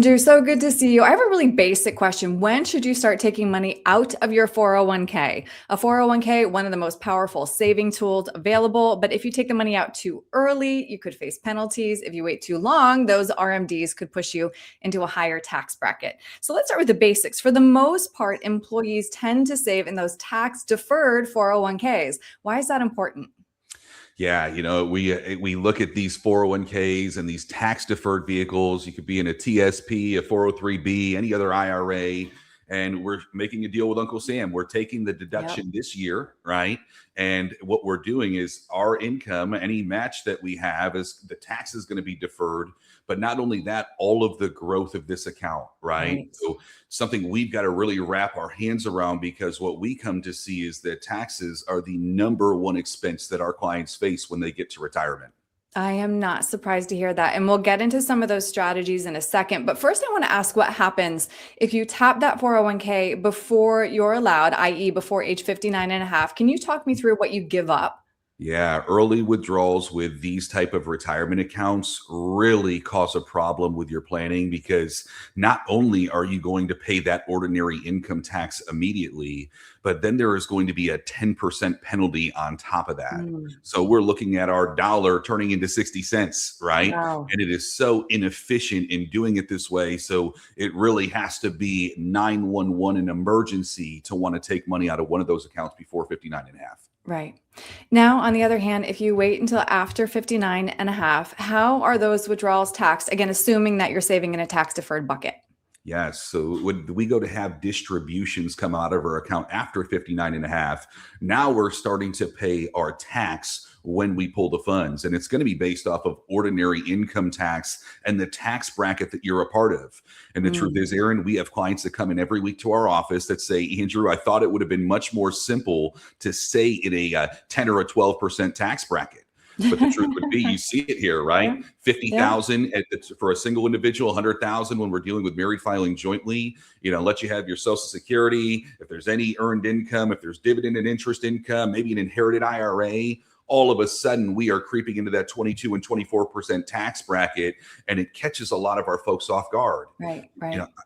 Andrew, so good to see you. I have a really basic question. When should you start taking money out of your 401k? A 401k, one of the most powerful saving tools available, but if you take the money out too early, you could face penalties. If you wait too long, those RMDs could push you into a higher tax bracket. So let's start with the basics. For the most part, employees tend to save in those tax-deferred 401ks. Why is that important? Yeah, we look at these 401ks and these tax deferred vehicles. You could be in a TSP, a 403b, any other IRA, and we're making a deal with Uncle Sam. We're taking the deduction this year, right? And what we're doing is our income, any match that we have, is the tax is going to be deferred. But not only that, all of the growth of this account, right? So something we've got to really wrap our hands around, because what we come to see is that taxes are the number one expense that our clients face when they get to retirement. I am not surprised to hear that. And we'll get into some of those strategies in a second. But first, I want to ask what happens if you tap that 401k before you're allowed, i.e. before age 59 and a half. Can you talk me through what you give up? Yeah, early withdrawals with these type of retirement accounts really cause a problem with your planning, because not only are you going to pay that ordinary income tax immediately, but then there is going to be a 10% penalty on top of that. So we're looking at our dollar turning into 60 cents, right? Wow. And it is so inefficient in doing it this way. So it really has to be 911 an emergency to want to take money out of one of those accounts before 59 and a half. Right. Now, on the other hand, if you wait until after 59 and a half, how are those withdrawals taxed? Again, assuming that you're saving in a tax deferred bucket. Yes. So when we go to have distributions come out of our account after 59 and a half, now we're starting to pay our tax when we pull the funds. And it's going to be based off of ordinary income tax and the tax bracket that you're a part of. And the truth is, Aaron, we have clients that come in every week to our office that say, Andrew, I thought it would have been much more simple to stay in a 10 or a 12% tax bracket. But the truth would be, you see it here, right? 50,000 for a single individual, 100,000 when we're dealing with married filing jointly. Let you have your Social Security, if there's any earned income, if there's dividend and interest income, maybe an inherited IRA. All of a sudden, we are creeping into that 22 and 24% tax bracket, and it catches a lot of our folks off guard. Right.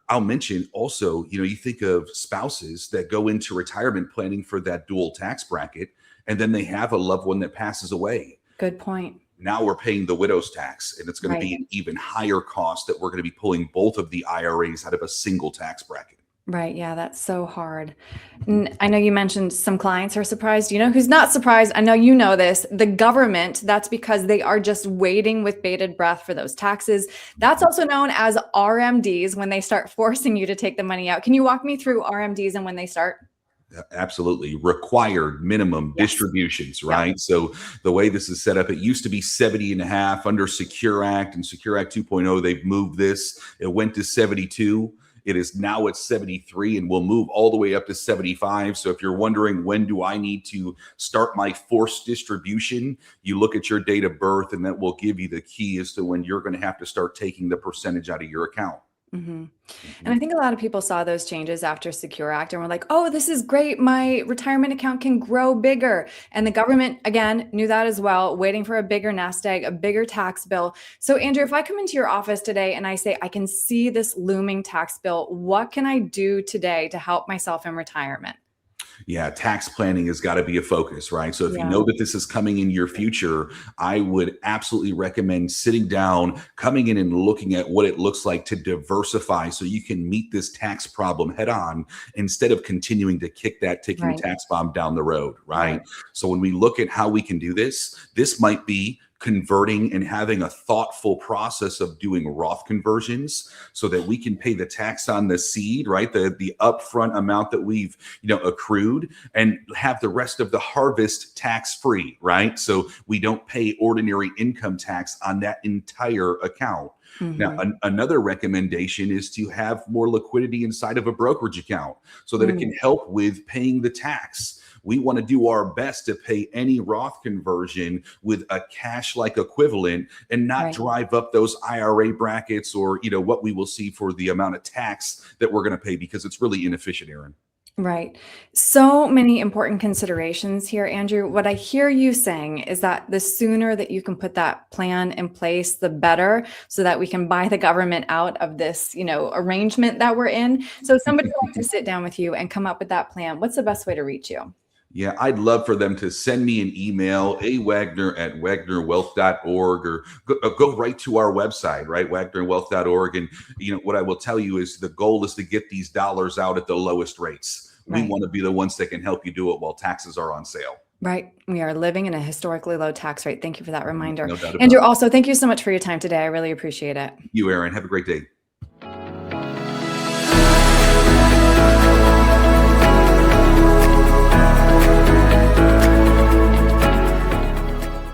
I'll mention also, you think of spouses that go into retirement planning for that dual tax bracket, and then they have a loved one that passes away. Good point. Now we're paying the widow's tax, and it's going to be an even higher cost that we're going to be pulling both of the IRAs out of a single tax bracket. Right. Yeah, that's so hard. And I know you mentioned some clients are surprised. You know who's not surprised? I know you know this. The government. That's because they are just waiting with bated breath for those taxes. That's also known as RMDs, when they start forcing you to take the money out. Can you walk me through RMDs and when they start? Absolutely. Required minimum distributions, right? So the way this is set up, it used to be 70 and a half under Secure Act and Secure Act 2.0. They've moved this. It went to 72. It is now at 73, and will move all the way up to 75. So if you're wondering, when do I need to start my forced distribution, you look at your date of birth, and that will give you the key as to when you're going to have to start taking the percentage out of your account. And I think a lot of people saw those changes after Secure Act and were like, oh, this is great. My retirement account can grow bigger. And the government, again, knew that as well, waiting for a bigger nest egg, a bigger tax bill. So, Andrew, if I come into your office today and I say, I can see this looming tax bill, what can I do today to help myself in retirement? Yeah, tax planning has got to be a focus, right? So if you know that this is coming in your future, I would absolutely recommend sitting down, coming in and looking at what it looks like to diversify so you can meet this tax problem head on, instead of continuing to kick that ticking tax bomb down the road, right? So when we look at how we can do this, this might be converting and having a thoughtful process of doing Roth conversions so that we can pay the tax on the seed, right? The upfront amount that we've, accrued, and have the rest of the harvest tax free, right? So we don't pay ordinary income tax on that entire account. Now, another recommendation is to have more liquidity inside of a brokerage account so that it can help with paying the tax. We want to do our best to pay any Roth conversion with a cash-like equivalent and not drive up those IRA brackets or, what we will see for the amount of tax that we're going to pay, because it's really inefficient, Aaron. Right. So many important considerations here, Andrew. What I hear you saying is that the sooner that you can put that plan in place, the better, so that we can buy the government out of this, arrangement that we're in. So if somebody would like to sit down with you and come up with that plan, what's the best way to reach you? Yeah, I'd love for them to send me an email, awagner@wagnerwealth.org, or go right to our website, right, wagnerwealth.org. And what I will tell you is the goal is to get these dollars out at the lowest rates. We Right. want to be the ones that can help you do it while taxes are on sale. Right. We are living in a historically low tax rate. Thank you for that reminder. No doubt about Andrew, it. also, thank you so much for your time today. I really appreciate it. You, Aaron. Have a great day.